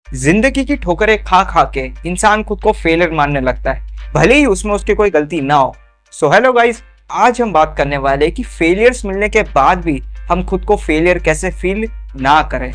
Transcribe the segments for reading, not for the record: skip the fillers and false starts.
जिंदगी की ठोकरें खा खा के इंसान खुद को फेलियर मानने लगता है, भले ही उसमें उसकी कोई गलती ना हो। सो हेलो गाइस, आज हम बात करने वाले हैं कि फेलियर्स मिलने के बाद भी हम खुद को फेलियर कैसे फील ना करें।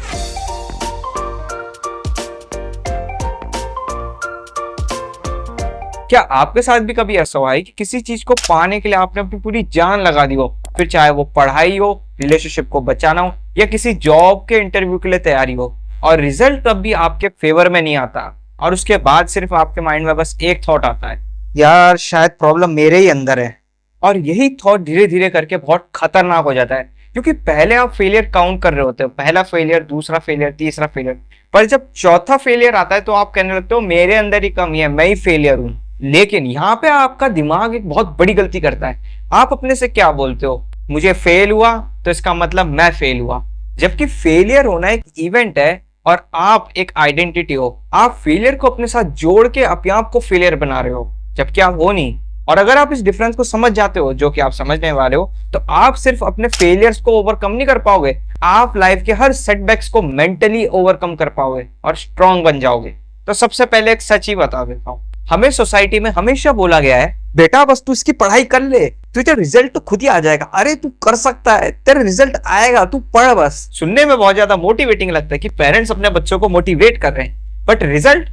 क्या आपके साथ भी कभी ऐसा हुआ है कि किसी चीज को पाने के लिए आपने अपनी पूरी जान लगा दी हो, फिर चाहे वो पढ़ाई हो, रिलेशनशिप को बचाना हो या किसी जॉब के इंटरव्यू के लिए तैयारी हो, और रिजल्ट तब भी आपके फेवर में नहीं आता और उसके बाद सिर्फ आपके माइंड में बस एक थॉट आता है, यार शायद प्रॉब्लम मेरे ही अंदर है। और यही थॉट धीरे धीरे करके बहुत खतरनाक हो जाता है, क्योंकि पहले आप फेलियर काउंट कर रहे होते हो, पहला फेलियर, दूसरा फेलियर, तीसरा फेलियर, पर जब चौथा फेलियर आता है तो आप कहने लगते हो मेरे अंदर ही कमी है, मैं ही फेलियर हूं। लेकिन यहाँ पे आपका दिमाग एक बहुत बड़ी गलती करता है। आप अपने से क्या बोलते हो, मुझे फेल हुआ तो इसका मतलब मैं फेल हुआ, जबकि फेलियर होना एक इवेंट है और आप एक आइडेंटिटी हो। आप फेलियर को अपने साथ जोड़ के अपने आप को फेलियर बना रहे हो, जबकि आप हो नहीं। और अगर आप इस डिफरेंस को समझ जाते हो, जो कि आप समझने वाले हो, तो आप सिर्फ अपने फेलियर्स को ओवरकम नहीं कर पाओगे, आप लाइफ के हर सेटबैक्स को मेंटली ओवरकम कर पाओगे और स्ट्रांग बन जाओगे। तो सबसे पहले एक सच ही बता देता हूँ। हमें सोसाइटी में हमेशा बोला गया है, बेटा बस तू इसकी पढ़ाई कर ले, तुझे रिजल्ट तो खुद ही आ जाएगा, अरे तू कर सकता है, तेरा रिजल्ट आएगा, तू पढ़ बस। सुनने में बहुत ज्यादा मोटिवेटिंग लगता है कि पेरेंट्स अपने बच्चों को मोटिवेट कर रहे हैं, बट रिजल्ट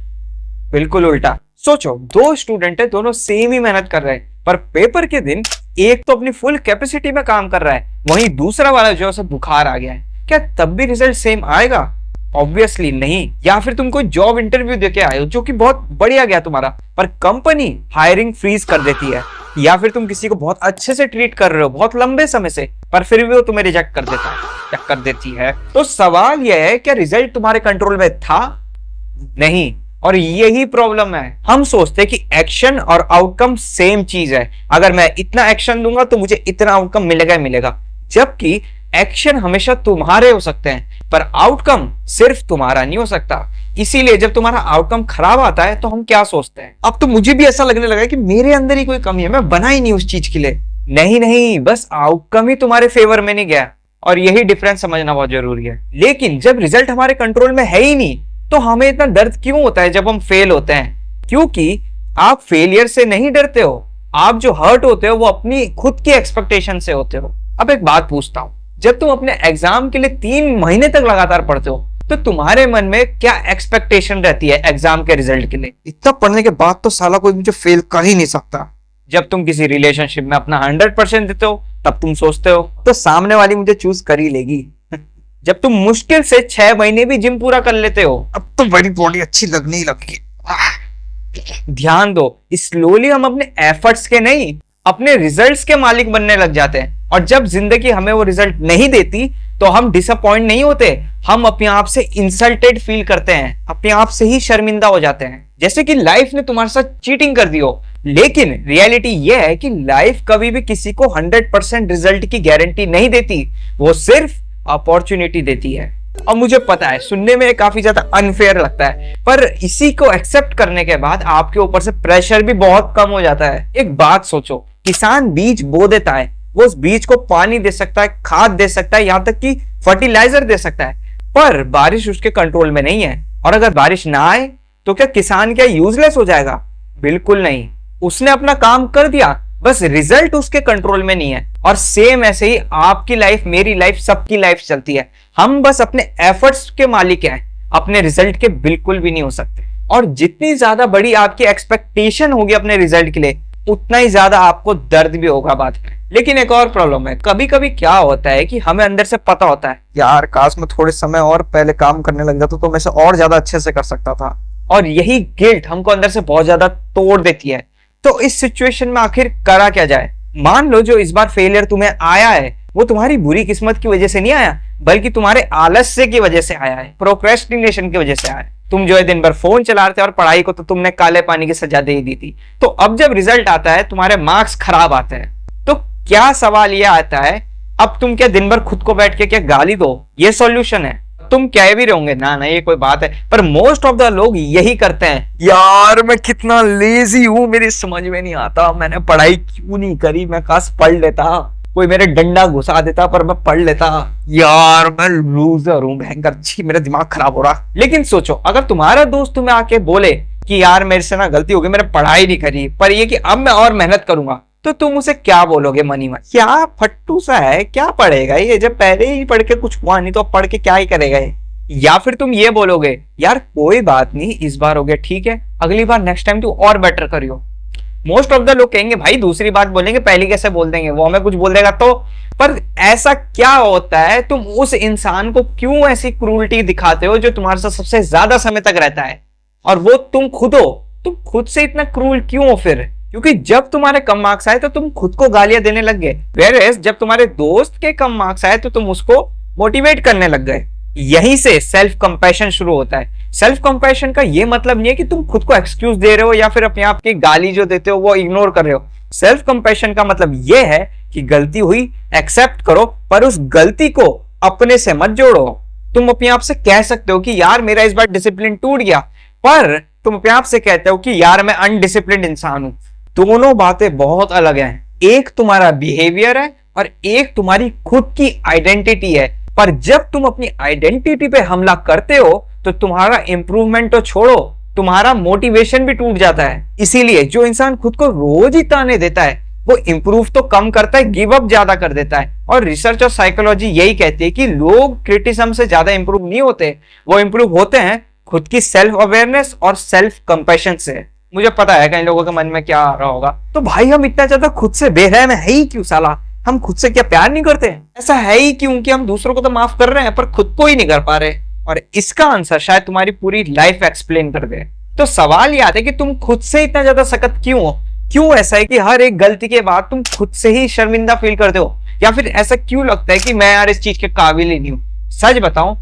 बिल्कुल उल्टा। सोचो, दो स्टूडेंट है, दोनों सेम ही मेहनत कर रहे हैं, पर पेपर के दिन एक तो अपनी फुल कैपेसिटी में काम कर रहा है, वहीं दूसरा वाला जो है बुखार आ गया है। क्या तब भी रिजल्ट सेम आएगा? ऑब्वियसली नहीं। या फिर तुम कोई जॉब इंटरव्यू देके आए हो जो कि बहुत बढ़िया गया तुम्हारा, पर कंपनी हायरिंग फ्रीज कर देती है। या फिर तुम किसी को बहुत अच्छे से ट्रीट कर रहे हो बहुत लंबे समय से, पर फिर भी वो तुम्हें रिजेक्ट कर देता है या कर देती है। तो सवाल यह है, क्या रिजल्ट तुम्हारे कंट्रोल में था? नहीं। और यही प्रॉब्लम है, हम सोचते हैं कि एक्शन और आउटकम सेम चीज है, अगर मैं इतना एक्शन दूंगा तो मुझे इतना आउटकम मिलेगा ही मिलेगा। जबकि एक्शन हमेशा तुम्हारे हो सकते हैं, पर आउटकम सिर्फ तुम्हारा नहीं हो सकता। इसीलिए जब तुम्हारा आउटकम खराब आता है तो हम क्या सोचते हैं, अब तो मुझे भी ऐसा लगने लगा कि मेरे अंदर ही कोई कमी है, मैं बना ही नहीं उस चीज के लिए। नहीं, बस आउटकम ही तुम्हारे फेवर में नहीं गया, और यही डिफरेंस समझना बहुत जरूरी है। लेकिन जब रिजल्ट हमारे कंट्रोल में है ही नहीं, तो हमें इतना दर्द क्यों होता है जब हम फेल होते हैं? क्योंकि आप फेलियर से नहीं डरते हो, आप जो हर्ट होते हो वो अपनी खुद की एक्सपेक्टेशन से होते हो। अब एक बात पूछता हूं, जब तुम अपने एग्जाम के लिए 3 महीने तक लगातार पढ़ते हो, तो तुम्हारे मन में क्या एक्सपेक्टेशन रहती है एग्जाम के रिजल्ट के लिए? इतना पढ़ने के बाद तो साला कोई मुझे फेल कर ही नहीं सकता। जब तुम किसी रिलेशनशिप में अपना 100% देते हो, तब तुम सोचते हो तो सामने वाली मुझे चूज कर ही लेगी। जब तुम मुश्किल से 6 महीने भी जिम पूरा कर लेते हो, अब तो मेरी बॉडी अच्छी लगने लगी। ध्यान दो, स्लोली हम अपने एफर्ट्स के नहीं, अपने रिजल्ट्स के मालिक बनने लग जाते हैं। और जब जिंदगी हमें वो रिजल्ट नहीं देती तो हम डिसअपॉइंट नहीं होते, हम अपने आप से इंसल्टेड फील करते हैं, अपने आप से ही शर्मिंदा हो जाते हैं, जैसे कि लाइफ ने तुम्हारे साथ चीटिंग कर दी हो। लेकिन रियलिटी यह है कि लाइफ कभी भी किसी को 100% रिजल्ट की गारंटी नहीं देती, वो सिर्फ अपॉर्चुनिटी देती है। और मुझे पता है सुनने में काफी ज्यादा अनफेयर लगता है, पर इसी को एक्सेप्ट करने के बाद आपके ऊपर से प्रेशर भी बहुत कम हो जाता है। एक बात सोचो, किसान बीज बो देता है, वो उस बीज को पानी दे सकता है, खाद दे सकता है, यहां तक कि फर्टिलाइजर दे सकता है, पर बारिश उसके कंट्रोल में नहीं है। और अगर बारिश ना आए तो क्या किसान क्या यूजलेस हो जाएगा? बिल्कुल नहीं, उसने अपना काम कर दिया, बस रिजल्ट उसके कंट्रोल में नहीं है। और सेम ऐसे ही आपकी लाइफ, मेरी लाइफ, सबकी लाइफ चलती है, हम बस अपने एफर्ट्स के मालिक हैं, अपने रिजल्ट के बिल्कुल भी नहीं हो सकते। और जितनी ज्यादा बड़ी आपकी एक्सपेक्टेशन होगी अपने रिजल्ट के लिए, उतना ही ज्यादा आपको दर्द भी होगा बाद में। लेकिन एक और प्रॉब्लम है, कभी कभी क्या होता है कि हमें अंदर से पता होता है, यार काश मैं थोड़े समय और पहले काम करने लग जाता तो मैं से और ज्यादा अच्छे से कर सकता था। और यही गिल्ट हमको अंदर से बहुत ज्यादा तोड़ देती है। तो इस सिचुएशन में आखिर करा क्या जाए? मान लो जो इस बार फेलियर तुम्हें आया है वो तुम्हारी बुरी किस्मत की वजह से नहीं आया, बल्कि तुम्हारे आलस्य की वजह से आया है, प्रोक्रेस्टिनेशन की वजह से आया है। तुम जो है दिन भर फोन चला रहे थे और पढ़ाई को तो तुमने काले पानी की सजा दे दी थी। तो अब जब रिजल्ट आता है, तुम्हारे मार्क्स खराब आते हैं, तो क्या सवाल ये आता है, अब तुम क्या दिन भर खुद को बैठ के क्या गाली दो? ये सॉल्यूशन है? तुम कह भी रहोगे ना ये कोई बात है, पर मोस्ट ऑफ द लोग यही करते हैं, यार मैं कितना लेजी हूं, मेरी समझ में नहीं आता, मैंने पढ़ाई क्यों नहीं करी, मैं काश पढ़ लेता। कोई मेरे डंडा घुसा देता पर मैं पढ़ लेता। यार मैं लूजर हूँ भयंकर, छी मेरा दिमाग खराब हो रहा। लेकिन सोचो अगर तुम्हारा दोस्त तुम्हें आके बोले कि यार मेरे से ना गलती हो गई, मैंने पढ़ाई नहीं करी, पर ये कि अब मैं और मेहनत करूंगा, तो तुम उसे क्या बोलोगे मनी में? क्या फट्टू सा है, क्या पढ़ेगा ये, जब पहले ही पढ़ के कुछ हुआ नहीं तो अब पढ़ के क्या ही करेगा ये? या फिर तुम ये बोलोगे यार कोई बात नहीं, इस बार हो गया ठीक है, अगली बार नेक्स्ट टाइम तू और बेटर करियो। मोस्ट ऑफ द लोग कहेंगे भाई दूसरी बात बोलेंगे, पहली कैसे बोल देंगे, वो हमें कुछ बोल देगा तो। पर ऐसा क्या होता है, तुम उस इंसान को क्यों ऐसी क्रूरटी दिखाते हो जो तुम्हारे साथ सबसे ज्यादा समय तक रहता है, और वो तुम खुद हो? तुम खुद से इतना क्रूर क्यों हो फिर? क्योंकि जब तुम्हारे कम मार्क्स आए तो तुम खुद को गालियां देने लग गए, वेयरएज जब तुम्हारे दोस्त के कम मार्क्स आए तो तुम उसको मोटिवेट करने लग गए। यहीं से सेल्फ कंपैशन शुरू होता है। सेल्फ कंपैशन का ये मतलब नहीं है कि तुम खुद को एक्सक्यूज दे रहे हो या फिर अपने आप की गाली जो देते हो वो इग्नोर कर रहे हो। सेल्फ कंपैशन का मतलब ये है कि गलती हुई, एक्सेप्ट करो, पर उस गलती को अपने से मत जोड़ो। तुम अपने आप से कह सकते हो कि यार मेरा इस बार डिसिप्लिन टूट गया, पर तुम अपने आप से कहते हो कि यार मैं अनडिसिप्लिन्ड इंसान हूं। दोनों बातें बहुत अलग हैं। एक तुम्हारा बिहेवियर है और एक तुम्हारी खुद की आइडेंटिटी है। पर जब तुम अपनी आइडेंटिटी पे हमला करते हो तो तुम्हारा इंप्रूवमेंट तो छोड़ो, तुम्हारा मोटिवेशन भी टूट जाता है। इसीलिए जो इंसान खुद को रोज ही ताने देता है वो इंप्रूव तो कम करता है, गिव अप ज्यादा कर देता है। और रिसर्च और साइकोलॉजी यही कहती है कि लोग क्रिटिसिज्म से ज्यादा इंप्रूव नहीं होते, वो इंप्रूव होते हैं खुद की सेल्फ अवेयरनेस और सेल्फ कंपैशन से। मुझे पता है कई लोगों के मन में क्या आ रहा होगा, तो भाई हम इतना ज्यादा खुद से बेरहम है ही क्यों साला? हम खुद से क्या प्यार नहीं करते? ऐसा है ही क्यों कि हम दूसरों को तो माफ कर रहे हैं पर खुद को ही नहीं कर पा रहे? और इसका आंसर शायद तुम्हारी पूरी लाइफ एक्सप्लेन कर दे। तो सवाल ये आता है कि तुम खुद से इतना ज्यादा सख्त क्यों हो? क्यों ऐसा है कि हर एक गलती के बाद तुम खुद से ही शर्मिंदा फील करते हो? या फिर ऐसा क्यों लगता है कि मैं यार इस चीज के काबिल ही नहीं हूं? सच बताऊं,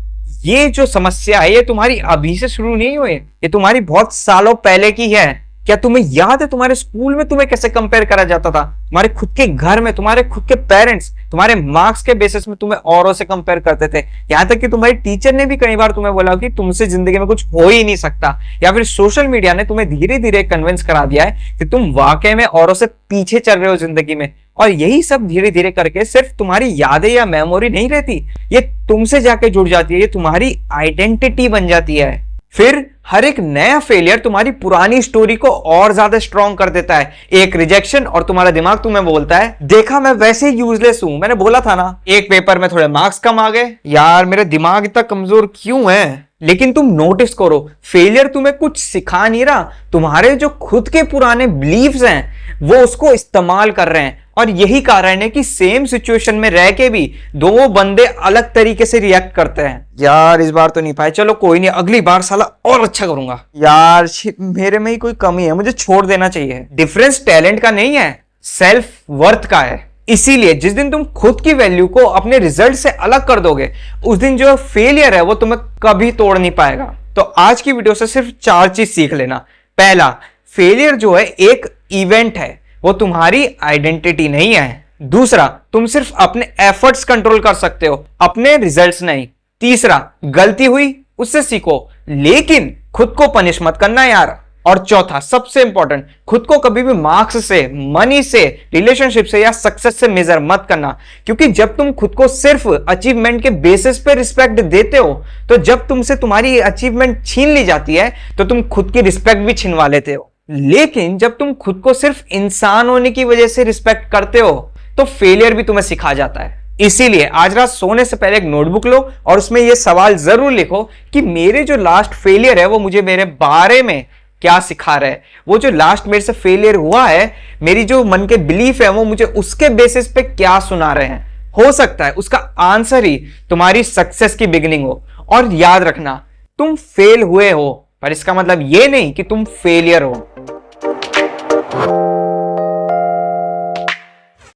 ये जो समस्या है ये तुम्हारी अभी से शुरू नहीं हुई, ये तुम्हारी बहुत सालों पहले की है। क्या तुम्हें याद है तुम्हारे स्कूल में तुम्हें कैसे कंपेयर करा जाता था? तुम्हारे खुद के घर में तुम्हारे खुद के पेरेंट्स तुम्हारे मार्क्स के बेसिस में तुम्हें औरों से कंपेयर करते थे। यहां तक कि तुम्हारी टीचर ने भी कई बार तुम्हें बोला कि तुमसे जिंदगी में कुछ हो ही नहीं सकता। या फिर सोशल मीडिया ने तुम्हें धीरे धीरे कन्विंस करा दिया है कि तुम वाकई में औरों से पीछे चल रहे हो जिंदगी में। और यही सब धीरे धीरे करके सिर्फ तुम्हारी यादें या मेमोरी नहीं रहती, ये तुमसे जाके जुड़ जाती है, ये तुम्हारी आइडेंटिटी बन जाती है। फिर हर एक नया फेलियर तुम्हारी पुरानी स्टोरी को और ज्यादा स्ट्रॉन्ग कर देता है। एक रिजेक्शन और तुम्हारा दिमाग तुम्हें बोलता है देखा मैं वैसे ही यूजलेस हूं, मैंने बोला था ना। एक पेपर में थोड़े मार्क्स कम आ गए, यार मेरा दिमाग इतना कमजोर क्यों है? लेकिन तुम नोटिस करो, फेलियर तुम्हें कुछ सिखा नहीं रहा, तुम्हारे जो खुद के पुराने बिलीव्स हैं वो उसको इस्तेमाल कर रहे हैं। और यही कारण है कि सेम सिचुएशन में रह के भी दो बंदे अलग तरीके से रिएक्ट करते हैं। यार इस बार तो नहीं पाए, चलो कोई नहीं, अगली बार साला और अच्छा करूंगा। यार मेरे में ही कोई कमी है, मुझे छोड़ देना चाहिए। डिफरेंस टैलेंट का नहीं है, सेल्फ वर्थ का है। इसीलिए जिस दिन तुम खुद की वैल्यू को अपने रिजल्ट से अलग कर दोगे, उस दिन जो फेलियर है वो तुम्हें कभी तोड़ नहीं पाएगा। तो आज की वीडियो से सिर्फ 4 चीज सीख लेना। पहला, फेलियर जो है एक इवेंट है, वो तुम्हारी आइडेंटिटी नहीं है। दूसरा, तुम सिर्फ अपने एफर्ट्स कंट्रोल कर सकते हो, अपने रिजल्ट्स नहीं। तीसरा, गलती हुई उससे सीखो, लेकिन खुद को पनिश मत करना यार। और चौथा, सबसे इंपॉर्टेंट, खुद को कभी भी मार्क्स से, मनी से, रिलेशनशिप से या सक्सेस से मेजर मत करना। क्योंकि जब तुम खुद को सिर्फ अचीवमेंट के बेसिस पे रिस्पेक्ट देते हो, तो जब तुमसे तुम्हारी अचीवमेंट छीन ली जाती है तो तुम खुद की रिस्पेक्ट भी छीनवा लेते हो। लेकिन जब तुम खुद को सिर्फ इंसान होने की वजह से रिस्पेक्ट करते हो तो फेलियर भी तुम्हें सिखा जाता है। इसीलिए आज रात सोने से पहले एक नोटबुक लो और उसमें यह सवाल जरूर लिखो कि मेरे जो लास्ट फेलियर है वो मुझे मेरे बारे में क्या सिखा रहा है। वो जो लास्ट मेरे से फेलियर हुआ है, मेरी जो मन के बिलीफ है वो मुझे उसके बेसिस पे क्या सुना रहे हैं। हो सकता है उसका आंसर ही तुम्हारी सक्सेस की बिगिनिंग हो। और याद रखना, तुम फेल हुए हो पर इसका मतलब ये नहीं कि तुम फेलियर हो।